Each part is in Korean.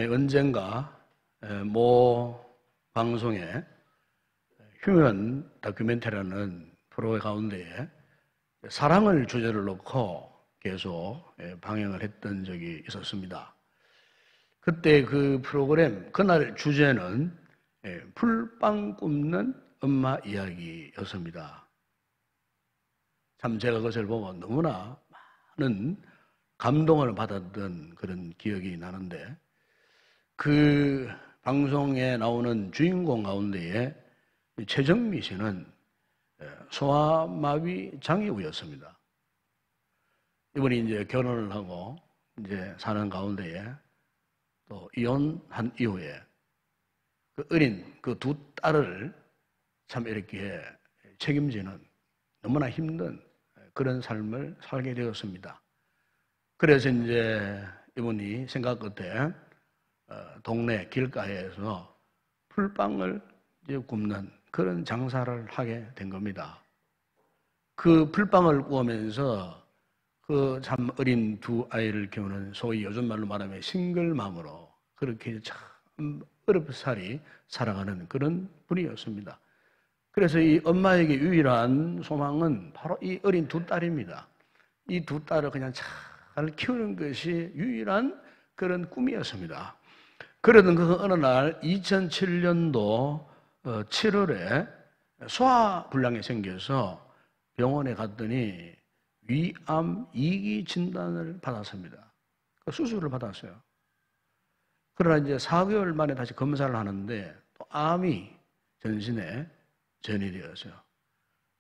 언젠가 모 방송에 휴먼 다큐멘터리라는 프로 가운데에 사랑을 주제를 놓고 계속 방영을 했던 적이 있었습니다. 그때 그 프로그램, 그날 주제는 풀빵 굽는 엄마 이야기였습니다. 참 제가 그것을 보고 너무나 많은 감동을 받았던 그런 기억이 나는데, 그 방송에 나오는 주인공 가운데에 최정미 씨는 소아마비 장애우였습니다. 이분이 이제 결혼을 하고 이제 사는 가운데에 또 이혼한 이후에 그 어린 그 두 딸을 참 이렇게 책임지는 너무나 힘든 그런 삶을 살게 되었습니다. 그래서 이제 이분이 생각 끝에 동네 길가에서 풀빵을 이제 굽는 그런 장사를 하게 된 겁니다. 그 풀빵을 구우면서 그 참 어린 두 아이를 키우는 소위 요즘 말로 말하면 싱글맘으로 그렇게 참 어렵사리 살아가는 그런 분이었습니다. 그래서 이 엄마에게 유일한 소망은 바로 이 어린 두 딸입니다. 이 두 딸을 그냥 잘 키우는 것이 유일한 그런 꿈이었습니다. 그러던 그 어느 날 2007년도 7월에 소화불량이 생겨서 병원에 갔더니 위암 2기 진단을 받았습니다. 수술을 받았어요. 그러나 이제 4개월 만에 다시 검사를 하는데 또 암이 전신에 전이되었어요.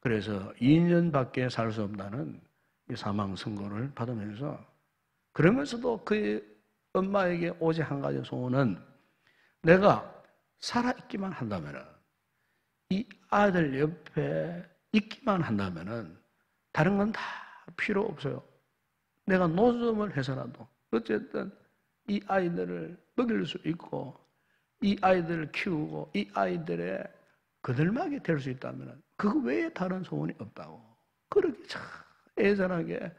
그래서 2년밖에 살 수 없다는 사망 선고를 받으면서, 그러면서도 그 엄마에게 오직 한 가지 소원은, 내가 살아있기만 한다면, 이 아들 옆에 있기만 한다면 다른 건 다 필요 없어요. 내가 노점을 해서라도 어쨌든 이 아이들을 먹일 수 있고 이 아이들을 키우고 이 아이들의 거들막이 될 수 있다면 그거 외에 다른 소원이 없다고, 그렇게 참 애절하게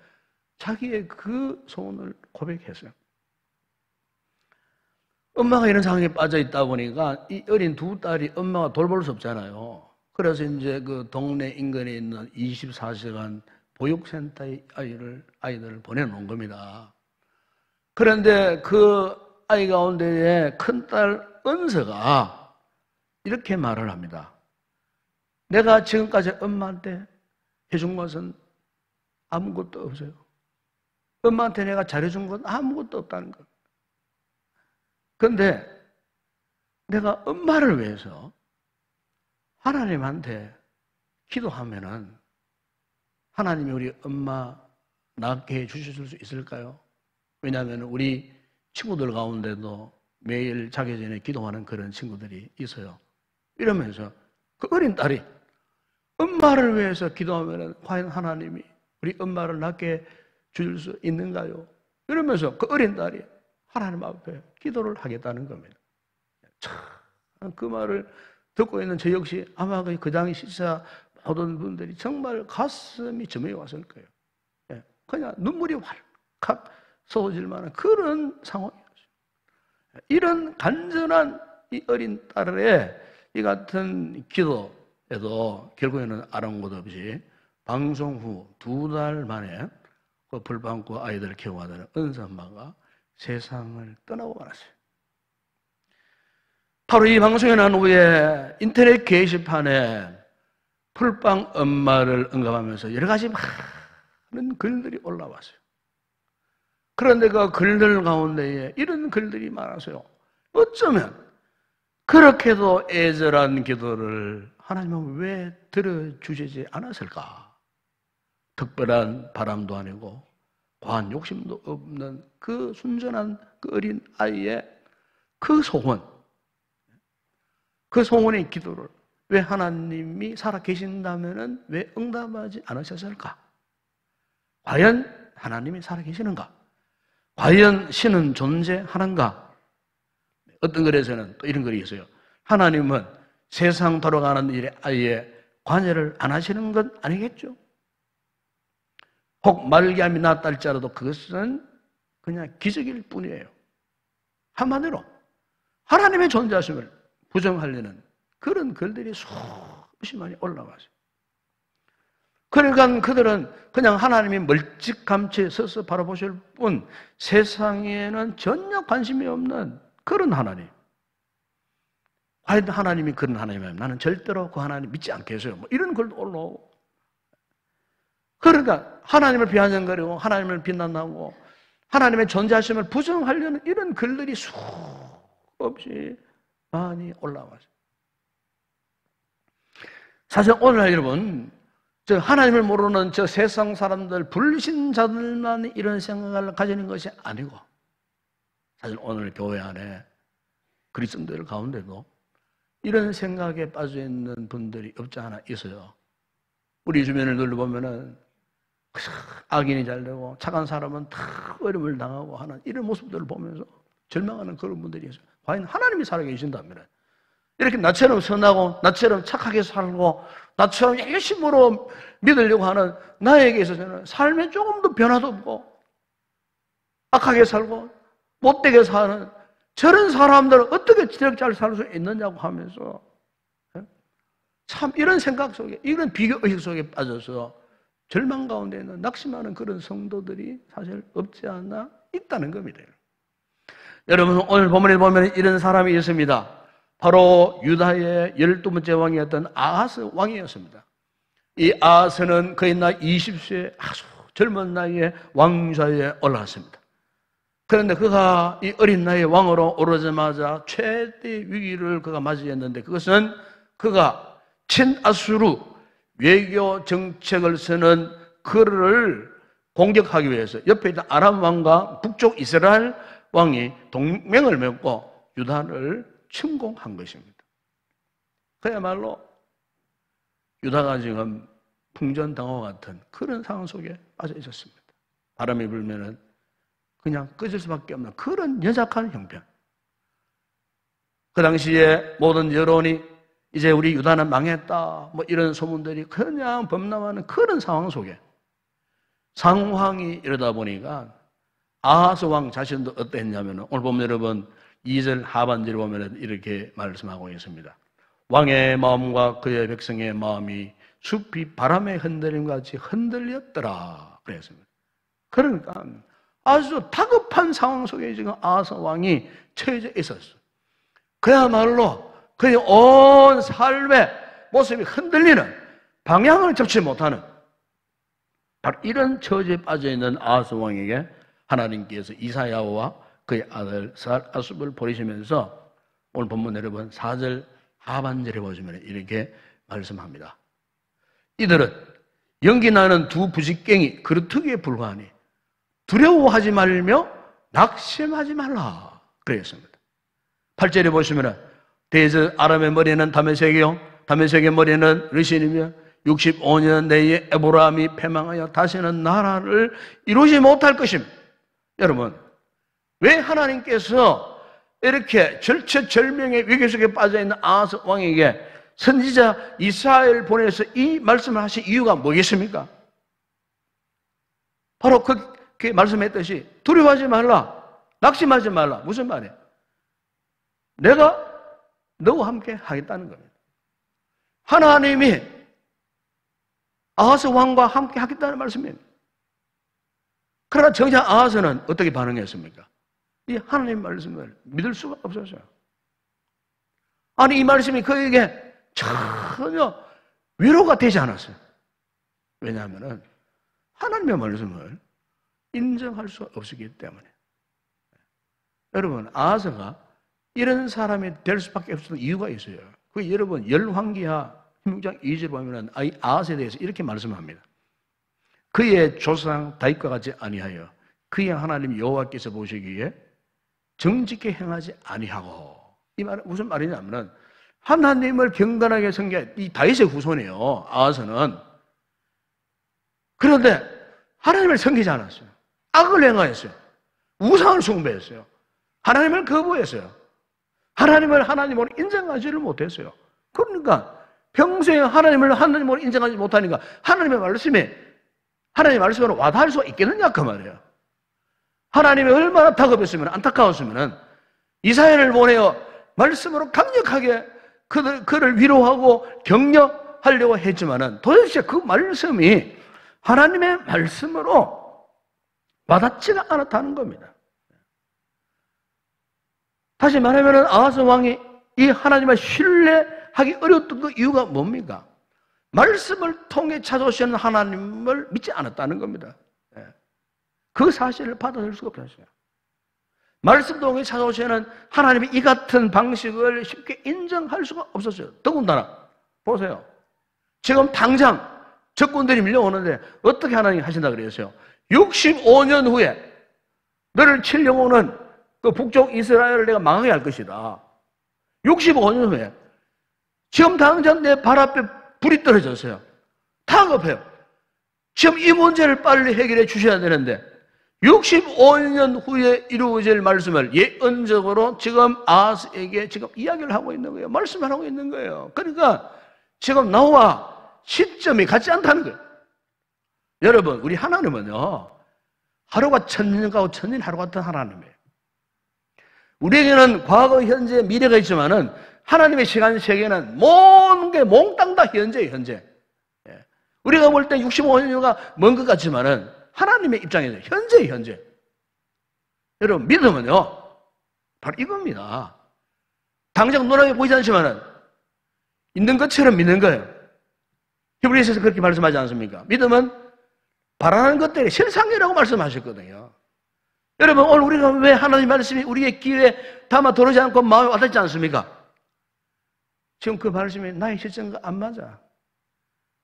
자기의 그 소원을 고백했어요. 엄마가 이런 상황에 빠져 있다 보니까 이 어린 두 딸이 엄마가 돌볼 수 없잖아요. 그래서 이제 그 동네 인근에 있는 24시간 보육센터에 아이들을 보내놓은 겁니다. 그런데 그 아이 가운데에 큰딸 은서가 이렇게 말을 합니다. 내가 지금까지 엄마한테 해준 것은 아무것도 없어요. 엄마한테 내가 잘해준 건 아무것도 없다는 것. 그런데 내가 엄마를 위해서 하나님한테 기도하면은 하나님이 우리 엄마 낫게 해 주실 수 있을까요? 왜냐하면 우리 친구들 가운데도 매일 자기 전에 기도하는 그런 친구들이 있어요. 이러면서 그 어린 딸이 엄마를 위해서 기도하면은 과연 하나님이 우리 엄마를 낫게 줄 수 있는가요? 이러면서 그 어린 딸이 하나님 앞에 기도를 하겠다는 겁니다. 참, 그 말을 듣고 있는 저 역시 아마 그 당시 시사 모든 분들이 정말 가슴이 점이 왔을 거예요. 그냥 눈물이 활칵 쏟아질 만한 그런 상황이었어요. 이런 간절한 이 어린 딸의 이 같은 기도에도 결국에는 아랑곳 없이 방송 후 2달 만에 그 불방구 아이들을 키워가던 은서 엄마가 세상을 떠나고 말았어요. 바로 이 방송에 난 후에 인터넷 게시판에 풀빵 엄마를 언급하면서 여러 가지 많은 글들이 올라왔어요. 그런데 그 글들 가운데에 이런 글들이 많았어요. 어쩌면 그렇게도 애절한 기도를 하나님은 왜 들어주시지 않았을까? 특별한 바람도 아니고 과한 욕심도 없는 그 순전한 그 어린 아이의 그 소원, 그 소원의 기도를 왜 하나님이 살아계신다면 왜 응답하지 않으셨을까? 과연 하나님이 살아계시는가? 과연 신은 존재하는가? 어떤 글에서는 또 이런 글이 있어요. 하나님은 세상 돌아가는 일에 아예 관여를 안 하시는 건 아니겠죠? 혹 말기암이 났다 할지라도 그것은 그냥 기적일 뿐이에요. 한마디로 하나님의 존재하심을 부정하려는 그런 글들이 수없이 많이 올라와서, 그러니까 그들은 그냥 하나님이 멀찌감치 서서 바라보실 뿐 세상에는 전혀 관심이 없는 그런 하나님. 과연 하나님이 그런 하나님이면 나는 절대로 그 하나님 믿지 않겠어요. 뭐 이런 글도 올라오고. 그러니까 하나님을 비아냥거리고 하나님을 비난하고 하나님의 존재하심을 부정하려는 이런 글들이 수없이 많이 올라와서, 사실 오늘날 여러분, 저 하나님을 모르는 저 세상 사람들, 불신자들만 이런 생각을 가지는 것이 아니고, 사실 오늘 교회 안에 그리스도인들 가운데도 이런 생각에 빠져 있는 분들이 없지 않아 있어요. 우리 주변을 둘러보면은 악인이 잘 되고 착한 사람은 다 어려움을 당하고 하는 이런 모습들을 보면서 절망하는 그런 분들이 있어요. 과연 하나님이 살아계신다면 이렇게 나처럼 선하고 나처럼 착하게 살고 나처럼 열심으로 믿으려고 하는 나에게 있어서는 삶에 조금도 변화도 없고 악하게 살고 못되게 사는 저런 사람들은 어떻게 잘 살 수 있느냐고 하면서 참 이런 생각 속에, 이런 비교의식 속에 빠져서 절망 가운데 있는 낙심하는 그런 성도들이 사실 없지 않나 있다는 겁니다. 여러분, 오늘 본문에 보면 이런 사람이 있습니다. 바로 유다의 12번째 왕이었던 아하스 왕이었습니다. 이 아하스는 그의 나이 20세에 아주 젊은 나이에 왕좌에 올라왔습니다. 그런데 그가 이 어린 나이에 왕으로 오르자마자 최대 위기를 그가 맞이했는데, 그것은 그가 친아수르 외교 정책을 쓰는 그를 공격하기 위해서 옆에 있던 아람 왕과 북쪽 이스라엘 왕이 동맹을 맺고 유다를 침공한 것입니다. 그야말로 유다가 지금 풍전당화와 같은 그런 상황 속에 빠져 있었습니다. 바람이 불면은 그냥 꺼질 수밖에 없는 그런 연약한 형편. 그 당시에 모든 여론이 이제 우리 유다는 망했다, 뭐 이런 소문들이 그냥 범람하는 그런 상황 속에 상황이 이러다 보니까 아하스 왕 자신도 어땠냐면, 오늘 보면 여러분 2절 하반절에 보면 이렇게 말씀하고 있습니다. 왕의 마음과 그의 백성의 마음이 숲이 바람의 흔들림과 같이 흔들렸더라 그랬습니다. 그러니까 아주 다급한 상황 속에 지금 아하스 왕이 처해져 있었어요. 그야말로 그의 온 삶의 모습이 흔들리는, 방향을 잡지 못하는 바로 이런 처지에 빠져있는 아하스 왕에게 하나님께서 이사야와 그의 아들 아숲을 보내시면서 오늘 본문 여러분 4절 하반절에 보시면 이렇게 말씀합니다. 이들은 연기 나는 두 부직갱이 그루터기에 불과하니 두려워하지 말며 낙심하지 말라 그랬습니다. 8절에 보시면 대저 아람의 머리는 다메섹이요 다메섹의 머리는 르신이며 65년 내에 에보람이 패망하여 다시는 나라를 이루지 못할 것입니다. 여러분, 왜 하나님께서 이렇게 절체절명의 위기 속에 빠져있는 아하스 왕에게 선지자 이사야를 보내서 이 말씀을 하신 이유가 뭐겠습니까? 바로 그 말씀했듯이 두려워하지 말라, 낙심하지 말라. 무슨 말이에요? 내가 너와 함께 하겠다는 겁니다. 하나님이 아하스 왕과 함께 하겠다는 말씀입니다. 그러나 정작 아하스는 어떻게 반응했습니까? 이 하나님 말씀을 믿을 수가 없었어요. 아니, 이 말씀이 그에게 전혀 위로가 되지 않았어요. 왜냐하면 하나님의 말씀을 인정할 수 없었기 때문에. 여러분, 아하스가 이런 사람이 될 수밖에 없었던 이유가 있어요. 그 여러분 열왕기하 16장 2절 보면 아하스에 대해서 이렇게 말씀합니다. 그의 조상 다윗과 같이 아니하여 그의 하나님 여호와께서 보시기에 정직히 행하지 아니하고. 이 말은 무슨 말이냐면 하나님을 경건하게 섬긴 이 다윗의 후손이에요, 아하스는. 그런데 하나님을 섬기지 않았어요. 악을 행하였어요. 우상을 숭배했어요. 하나님을 거부했어요. 하나님을 하나님으로 인정하지를 못했어요. 그러니까 평소에 하나님으로 인정하지 못하니까 하나님의 말씀으로 와닿을 수가 있겠느냐 그 말이에요. 하나님이 얼마나 다급했으면, 안타까웠으면 이사야를 보내어 말씀으로 강력하게 그를 위로하고 격려하려고 했지만은 도대체 그 말씀이 하나님의 말씀으로 와닿지가 않았다는 겁니다. 다시 말하면 아하스 왕이 이 하나님을 신뢰하기 어려웠던 그 이유가 뭡니까? 말씀을 통해 찾아오시는 하나님을 믿지 않았다는 겁니다. 그 사실을 받아들일 수가 없었어요. 말씀 통해 찾아오시는 하나님이 이 같은 방식을 쉽게 인정할 수가 없었어요. 더군다나 보세요. 지금 당장 적군들이 밀려오는데 어떻게 하나님이 하신다 그랬어요? 65년 후에 너를 치려고 오는 그 북쪽 이스라엘을 내가 망하게 할 것이다. 65년 후에 지금 당장 내 발 앞에 불이 떨어졌어요. 다급해요. 지금 이 문제를 빨리 해결해 주셔야 되는데 65년 후에 이루어질 말씀을 예언적으로 지금 아하스에게 지금 이야기를 하고 있는 거예요. 말씀을 하고 있는 거예요. 그러니까 지금 나와 시점이 같지 않다는 거예요. 여러분, 우리 하나님은요, 하루가 천년 가고 천년 하루 같은 하나님이에요. 우리에게는 과거, 현재, 미래가 있지만은 하나님의 시간 세계는 모든 게 몽땅 다 현재예요, 현재. 우리가 볼 때 65년가 먼 것 같지만은 하나님의 입장에서 현재예요, 현재. 여러분, 믿음은요, 바로 이겁니다. 당장 눈앞에 보이지 않지만은 있는 것처럼 믿는 거예요. 히브리서에서 그렇게 말씀하지 않습니까? 믿음은 바라는 것들이 실상이라고 말씀하셨거든요. 여러분, 오늘 우리가 왜 하나님 말씀이 우리의 귀에 담아 들어오지 않고 마음에 와닿지 않습니까? 지금 그 말씀이 나의 실정과 안 맞아.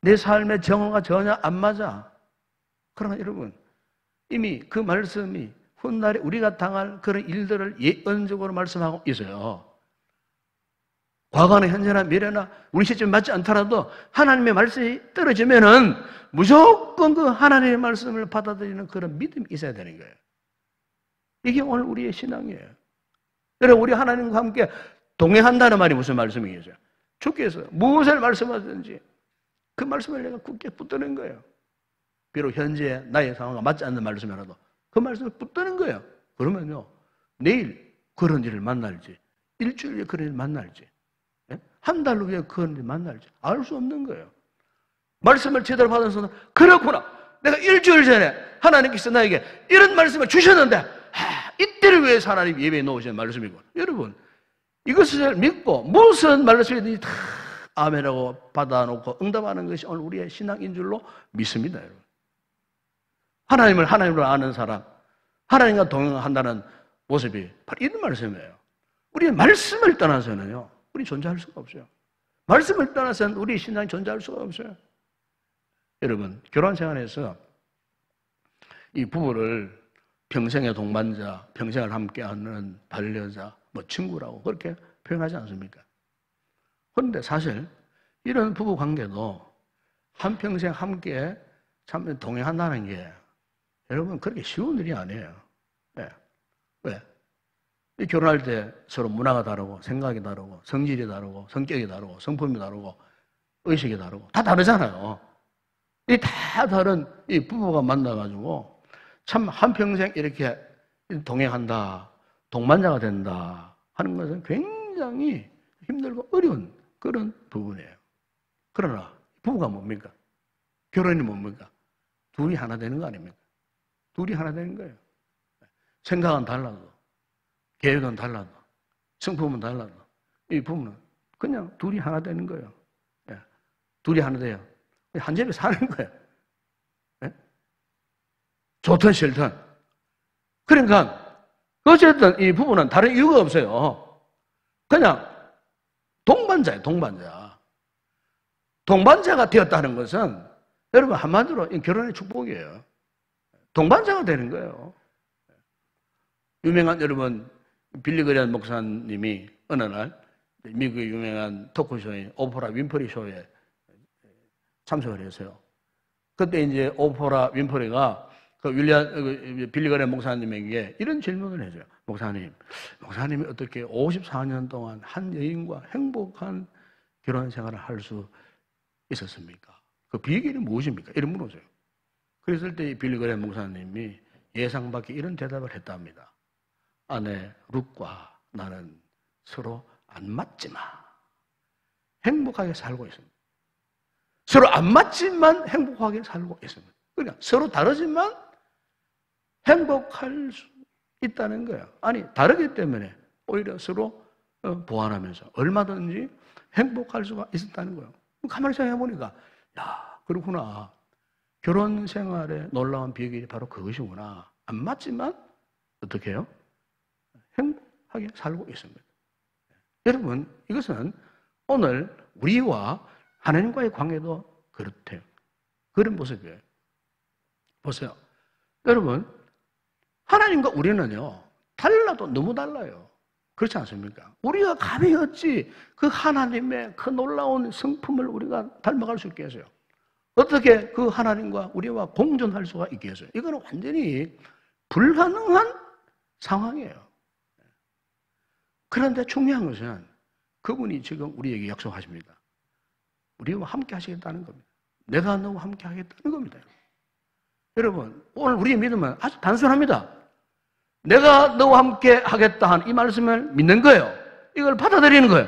내 삶의 정언과 전혀 안 맞아. 그러나 여러분, 이미 그 말씀이 훗날에 우리가 당할 그런 일들을 예언적으로 말씀하고 있어요. 과거나 현재나 미래나 우리 시점이 맞지 않더라도 하나님의 말씀이 떨어지면은 무조건 그 하나님의 말씀을 받아들이는 그런 믿음이 있어야 되는 거예요. 이게 오늘 우리의 신앙이에요. 여러분, 우리 하나님과 함께 동행한다는 말이 무슨 말씀이겠어요? 주께서 무엇을 말씀하든지 그 말씀을 내가 굳게 붙드는 거예요. 비록 현재 나의 상황과 맞지 않는 말씀이라도 그 말씀을 붙드는 거예요. 그러면요, 내일 그런 일을 만날지, 일주일에 그런 일을 만날지, 한 달 후에 그런 일을 만날지 알 수 없는 거예요. 말씀을 제대로 받아서는 그렇구나, 내가 일주일 전에 하나님께서 나에게 이런 말씀을 주셨는데 이때를 위해서 하나님 예배에 놓으신 말씀이고, 여러분, 이것을 믿고 무슨 말씀이든지 다 아멘하고 받아놓고 응답하는 것이 오늘 우리의 신앙인 줄로 믿습니다. 여러분, 하나님을 하나님으로 아는 사람, 하나님과 동행한다는 모습이 바로 이런 말씀이에요. 우리의 말씀을 떠나서는요, 우리 존재할 수가 없어요. 말씀을 떠나서는 우리 신앙이 존재할 수가 없어요. 여러분, 결혼 생활에서 이 부부를 평생의 동반자, 평생을 함께하는 반려자, 뭐 친구라고 그렇게 표현하지 않습니까? 그런데 사실 이런 부부 관계도 한평생 함께 참 동행한다는 게 여러분 그렇게 쉬운 일이 아니에요. 네. 왜? 이 결혼할 때 서로 문화가 다르고 생각이 다르고 성질이 다르고 성격이 다르고 성품이 다르고 의식이 다르고 다 다르잖아요. 이 다 다른 이 부부가 만나가지고 참 한평생 이렇게 동행한다, 동반자가 된다 하는 것은 굉장히 힘들고 어려운 그런 부분이에요. 그러나 부부가 뭡니까? 결혼이 뭡니까? 둘이 하나 되는 거 아닙니까? 둘이 하나 되는 거예요. 생각은 달라도, 계획은 달라도, 성품은 달라도 이 부부는 그냥 둘이 하나 되는 거예요. 둘이 하나 돼요. 한 집에 사는 거예요. 좋든 싫든. 그러니까 어쨌든 이 부부는 다른 이유가 없어요. 그냥 동반자예요, 동반자. 동반자가 되었다는 것은 여러분 한마디로 결혼의 축복이에요. 동반자가 되는 거예요. 유명한 여러분 빌리 그레이엄 목사님이 어느 날 미국의 유명한 토크쇼인 오프라 윈프리 쇼에 참석을 했어요. 그때 이제 오프라 윈프리가 빌리 그레이엄 목사님에게 이런 질문을 해줘요. 목사님이 어떻게 54년 동안 한 여인과 행복한 결혼 생활을 할 수 있었습니까? 그 비결이 무엇입니까? 이런 물어줘요. 그랬을 때 빌리 그레이엄 목사님이 예상 밖에 이런 대답을 했답니다. 아내 룻과 나는 서로 안 맞지만 행복하게 살고 있습니다. 서로 안 맞지만 행복하게 살고 있습니다. 그러니까 서로 다르지만 행복할 수 있다는 거예요. 아니, 다르기 때문에 오히려 서로 보완하면서 얼마든지 행복할 수가 있었다는 거예요. 가만히 생각해 보니까, 야, 그렇구나. 결혼 생활의 놀라운 비결이 바로 그것이구나. 안 맞지만 어떻게 해요? 행복하게 살고 있습니다. 여러분, 이것은 오늘 우리와 하나님과의 관계도 그렇대요. 그런 모습이에요. 보세요. 여러분, 하나님과 우리는요, 달라도 너무 달라요. 그렇지 않습니까? 우리가 감히 어찌 그 하나님의 그 놀라운 성품을 우리가 닮아갈 수 있겠어요? 어떻게 그 하나님과 우리와 공존할 수가 있겠어요? 이거는 완전히 불가능한 상황이에요. 그런데 중요한 것은 그분이 지금 우리에게 약속하십니다. 우리와 함께 하시겠다는 겁니다. 내가 너와 함께 하겠다는 겁니다. 여러분, 오늘 우리의 믿음은 아주 단순합니다. 내가 너와 함께 하겠다 하는 이 말씀을 믿는 거예요. 이걸 받아들이는 거예요.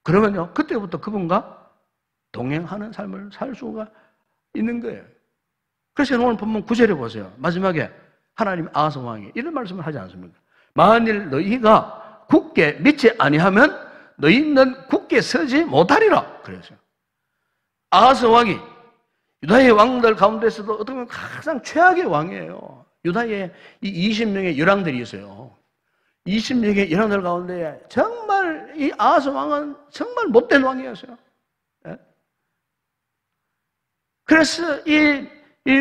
그러면요, 그때부터 그분과 동행하는 삶을 살 수가 있는 거예요. 그래서 오늘 본문 9절에 보세요. 마지막에 하나님 아하스 왕이 이런 말씀을 하지 않습니까? 만일 너희가 굳게 믿지 아니하면 너희는 굳게 서지 못하리라 그랬어요. 아하스 왕이 유다의 왕들 가운데서도 어떻게 보면 가장 최악의 왕이에요. 유다에 이 20명의 열왕들이 있어요. 20명의 열왕들 가운데 정말 이 아하스 왕은 정말 못된 왕이었어요. 예? 그래서 이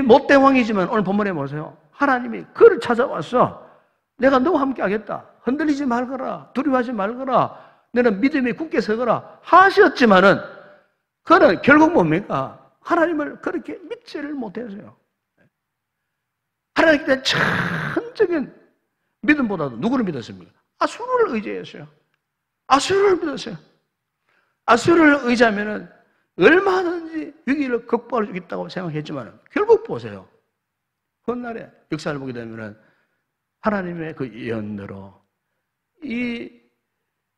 못된 왕이지만 오늘 본문에 보세요. 하나님이 그를 찾아와서 내가 너와 함께 하겠다. 흔들리지 말거라. 두려워하지 말거라. 너는 믿음에 굳게 서거라. 하셨지만은 그는 결국 뭡니까? 하나님을 그렇게 믿지를 못했어요. 하나님께 대한 천적인 믿음보다도 누구를 믿었습니까? 아수르를 의지했어요. 아수르를 믿었어요. 아수르를 의지하면은 얼마든지 위기를 극복할 수 있다고 생각했지만 결국 보세요. 훗날에 역사를 보게 되면은 하나님의 그 예언대로 이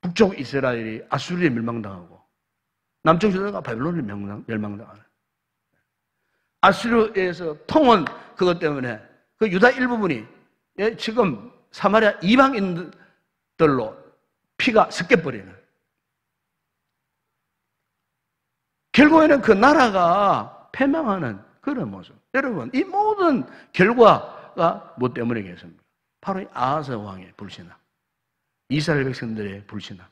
북쪽 이스라엘이 아수르에 멸망당하고 남쪽 유다가 바벨론에 멸망당하는 아수르에서 통한 그것 때문에 그 유다 일부분이 지금 사마리아 이방인들로 피가 섞여버리는 결국에는 그 나라가 패망하는 그런 모습. 여러분, 이 모든 결과가 뭐 때문이겠습니까? 바로 이 아하스 왕의 불신앙, 이스라엘 백성들의 불신앙.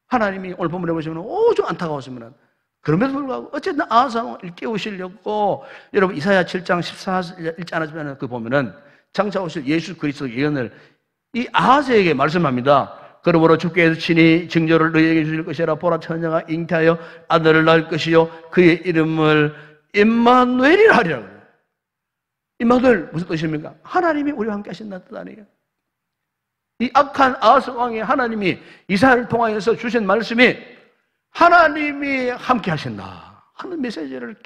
하나님이 오늘 본문에 보시면 오죽 안타까웠으면 그럼에도 불구하고 어쨌든 아하스 왕을 일깨우시려고 여러분 이사야 7장 14절 읽지 않았으면 그 보면은 장차 오실 예수 그리스도 예언을 이 아하스에게 말씀합니다. 그러므로 주께서 친히 징조를 너희에게 주실 것이라. 보라, 처녀가 잉태하여 아들을 낳을 것이요 그의 이름을 임마누엘이라 하리라. 임마누엘 무슨 뜻입니까? 하나님이 우리와 함께 하신다는 뜻 아니에요? 이 악한 아하스 왕이 하나님이 이사야를 통하여서 주신 말씀이 하나님이 함께 하신다 하는 메시지를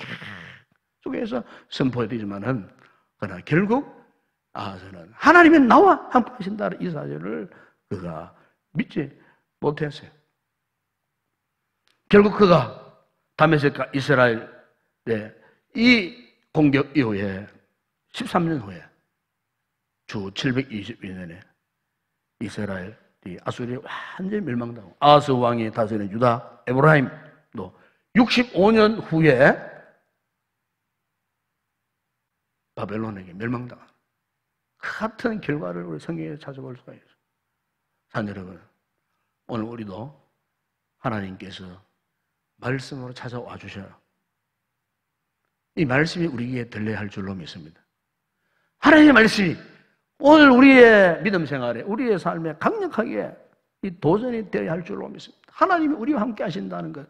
계속해서 선포해야 되지만은 그러나 결국 아하스는 하나님이 나와 함께 하신다는 이 사실을 그가 믿지 못했어요. 결국 그가 다메섹과 이스라엘의 이 공격 이후에 13년 후에 주 722년에 이스라엘이 아수리에 완전히 멸망당하고 아하스 왕이 다스리는 유다 에브라임도 65년 후에 바벨론에게 멸망당한 같은 결과를 우리 성경에서 찾아볼 수가 있어요. 산 여러분, 오늘 우리도 하나님께서 말씀으로 찾아와 주셔요. 이 말씀이 우리에게 들려야 할 줄로 믿습니다. 하나님의 말씀이 오늘 우리의 믿음 생활에, 우리의 삶에 강력하게 이 도전이 되어야 할 줄로 믿습니다. 하나님이 우리와 함께 하신다는 것,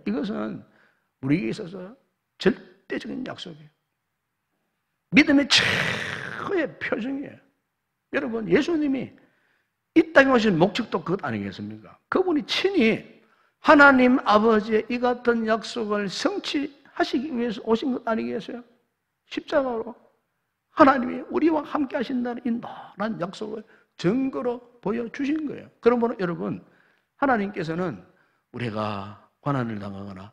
이것은 우리에게 있어서 절대적인 약속이에요. 믿음의 최고의 표정이에요. 여러분, 예수님이 이 땅에 오신 목적도 그것 아니겠습니까? 그분이 친히 하나님 아버지의 이 같은 약속을 성취하시기 위해서 오신 것 아니겠어요? 십자가로 하나님이 우리와 함께 하신다는 이 노란 약속을 증거로 보여주신 거예요. 그러므로 여러분, 하나님께서는 우리가 고난을 당하거나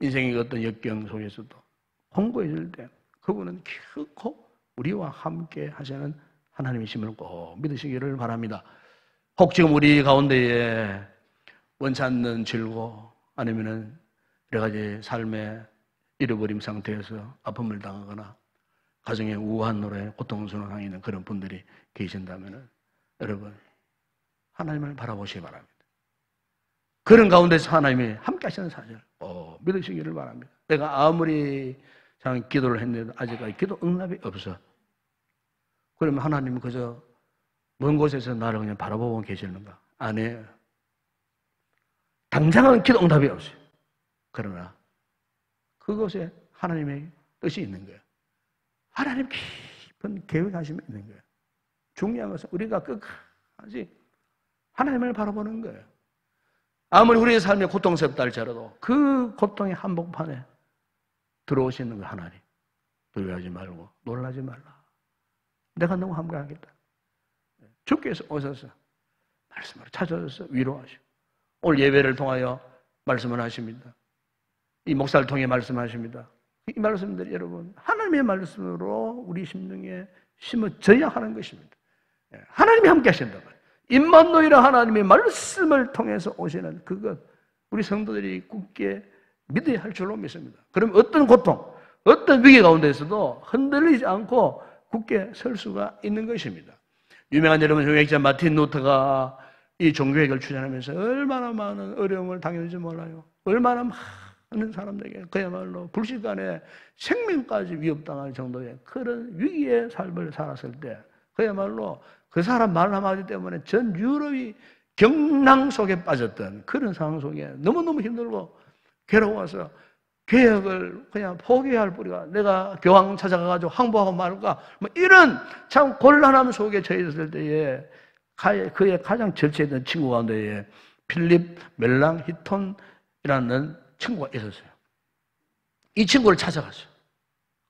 인생의 어떤 역경 속에서도 홍보해줄 때 그분은 결코 우리와 함께 하시는 하나님이심을 꼭 믿으시기를 바랍니다. 혹 지금 우리 가운데에 원치 않는 질고 아니면은 여러 가지 삶의 잃어버림 상태에서 아픔을 당하거나 가정의 우한 노래, 고통스러운 상황에 있는 그런 분들이 계신다면은 여러분 하나님을 바라보시기 바랍니다. 그런 가운데서 하나님이 함께 하시는 사실 믿으시기를 바랍니다. 내가 아무리 참 기도를 했는데도 아직까지 기도 응답이 없어. 그러면 하나님은 그저 먼 곳에서 나를 그냥 바라보고 계시는가? 아니에요. 당장은 기도 응답이 없어요. 그러나 그것에 하나님의 뜻이 있는 거예요. 하나님 깊은 계획하심이 있는 거예요. 중요한 것은 우리가 끝까지 하나님을 바라보는 거예요. 아무리 우리의 삶이 고통스럽다 할지라도 그 고통의 한복판에 들어오시는 거 하나님. 두려워하지 말고 놀라지 말라. 내가 너무 함께하겠다. 주께서 오셔서 말씀으로 찾아줘서 위로하시고 오늘 예배를 통하여 말씀을 하십니다. 이 목사를 통해 말씀하십니다. 이 말씀들이 여러분 하나님의 말씀으로 우리 심령에 심어져야 하는 것입니다. 하나님이 함께 하신단 말이에요. 임마누엘 하나님의 말씀을 통해서 오시는 그것 우리 성도들이 굳게 믿어야 할 줄로 믿습니다. 그럼 어떤 고통, 어떤 위기 가운데서도 흔들리지 않고 굳게 설 수가 있는 것입니다. 유명한 여러분 종교학자 마틴 루터가 이 종교학을 추진하면서 얼마나 많은 어려움을 당했는지 몰라요. 얼마나 많은 사람들에게 그야말로 불시간에 생명까지 위협당할 정도의 그런 위기의 삶을 살았을 때 그야말로 그 사람 말 한마디 때문에 전 유럽이 경랑 속에 빠졌던 그런 상황 속에 너무너무 힘들고 괴로워서 개혁을 그냥 포기할 뿌리가 내가 교황 찾아가가지고 항복하고 말까 뭐 이런 참 곤란함 속에 처했을 때에 그의 가장 절친했던 친구 가운데에 필립 멜랑 히톤이라는 친구가 있었어요. 이 친구를 찾아갔어요.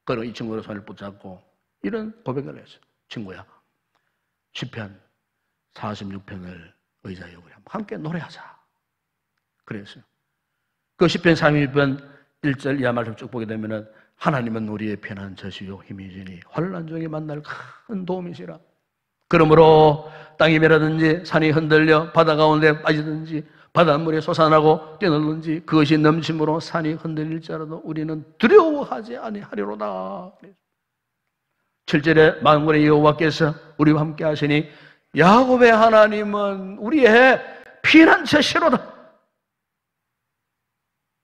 그리고 이 친구를 손을 붙잡고 이런 고백을 했어요. 친구야, 시편 46편을 의지하여 우리 함께 노래하자. 그랬어요. 그 시편 46편 1절 이하 말씀 쭉 보게 되면은 하나님은 우리의 편한 저시요 힘이시니 환난 중에 만날 큰 도움이시라. 그러므로 땅이 멸하든지 산이 흔들려 바다 가운데 빠지든지 바닷물에 솟아나고 뛰놀든지 그것이 넘침으로 산이 흔들릴지라도 우리는 두려워하지 아니하리로다. 7절에 만군의 여호와께서 우리와 함께 하시니 야곱의 하나님은 우리의 피난처시로다.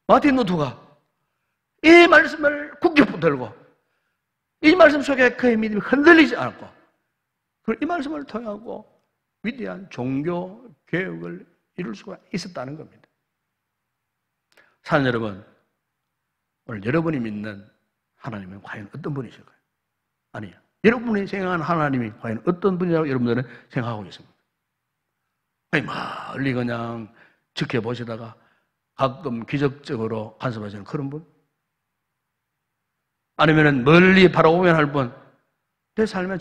마틴 루터가 이 말씀을 굳게 붙들고 이 말씀 속에 그의 믿음이 흔들리지 않고 이 말씀을 통하고 위대한 종교 개혁을 이룰 수가 있었다는 겁니다. 사는 여러분, 오늘 여러분이 믿는 하나님은 과연 어떤 분이실까요? 아니요. 여러분이 생각하는 하나님이 과연 어떤 분이라고 여러분들은 생각하고 있습니다. 아니, 멀리 그냥 지켜보시다가 가끔 기적적으로 간섭하시는 그런 분? 아니면 멀리 바라보면 할 분, 내 삶에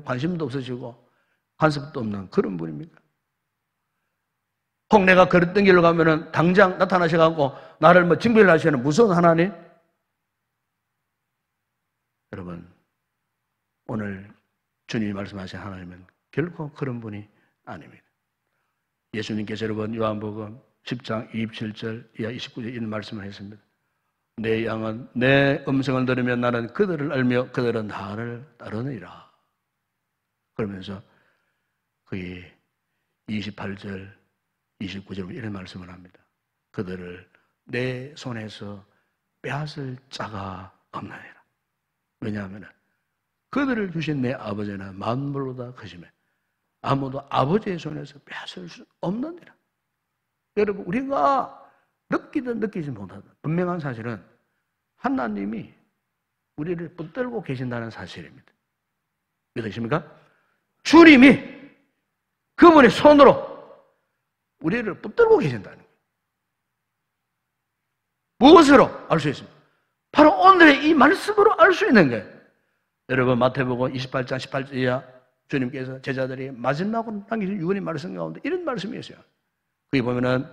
관심도 없으시고 간섭도 없는 그런 분입니까? 혹 내가 걸었던 길로 가면은 당장 나타나셔가지고 나를 징벌을 하시는 무서운 하나님? 여러분, 오늘 주님이 말씀하신 하나님은 결코 그런 분이 아닙니다. 예수님께서 여러분 요한복음 10장 27절 이하 29절 이런 말씀을 했습니다. 내 양은 내 음성을 들으면 나는 그들을 알며 그들은 나를 따르느니라. 그러면서 그의 28절 29절 이런 말씀을 합니다. 그들을 내 손에서 빼앗을 자가 없느니라. 왜냐하면 그들을 주신 내 아버지는 만물보다 크심에 아무도 아버지의 손에서 빼앗을 수 없느니라. 여러분, 우리가 느끼든 느끼지 못하든 분명한 사실은 하나님이 우리를 붙들고 계신다는 사실입니다. 믿으십니까? 주님이 그분의 손으로 우리를 붙들고 계신다는 거예요. 무엇으로 알 수 있습니까? 바로 오늘의 이 말씀으로 알 수 있는 거예요. 여러분, 마태복음 28장 18절 이하 주님께서 제자들이 마지막으로 남기신 유언의 말씀 가운데 이런 말씀이 있어요. 거기 보면은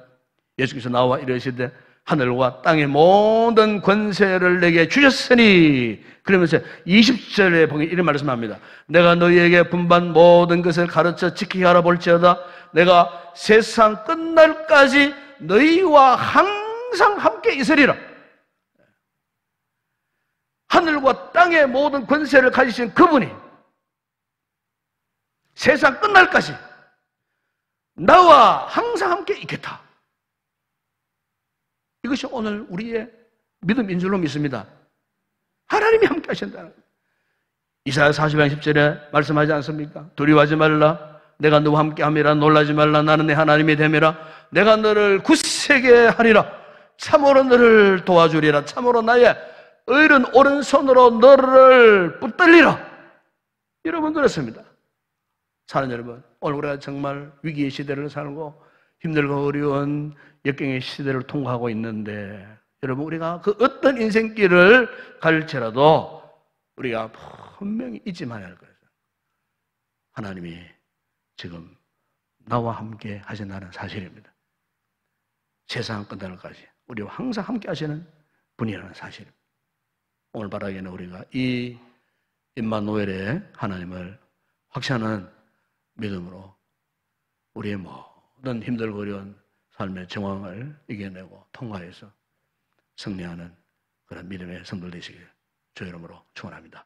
예수께서 나와 이르시되 하늘과 땅의 모든 권세를 내게 주셨으니, 그러면서 20절에 보면 이런 말씀합니다. 내가 너희에게 분반 모든 것을 가르쳐 지키게 하라 볼지어다 내가 세상 끝날까지 너희와 항상 함께 있으리라. 하늘과 땅의 모든 권세를 가지신 그분이 세상 끝날까지 나와 항상 함께 있겠다. 이것이 오늘 우리의 믿음인 줄로 믿습니다. 하나님이 함께 하신다는 거예요. 이사야 40장 10절에 말씀하지 않습니까? 두려워하지 말라. 내가 너와 함께 함이라. 놀라지 말라. 나는 내 하나님이 됨이라. 내가 너를 굳세게 하리라. 참으로 너를 도와주리라. 참으로 나의 의른 오른손으로 너를 붙들리라. 여러분 그렇습니다. 사는 여러분, 오늘 우리가 정말 위기의 시대를 살고 힘들고 어려운 역경의 시대를 통과하고 있는데, 여러분 우리가 그 어떤 인생길을 갈지라도 우리가 분명히 잊지 말아야 할 거예요. 하나님이 지금 나와 함께 하신다는 사실입니다. 세상 끝날까지 우리와 항상 함께 하시는 분이라는 사실입니다. 오늘 바라기에는 우리가 이 임마누엘의 하나님을 확신하는 믿음으로 우리의 모든 힘들고 어려운 삶의 정황을 이겨내고 통과해서 승리하는 그런 믿음의 성들 되시길 주 이름으로 축원합니다.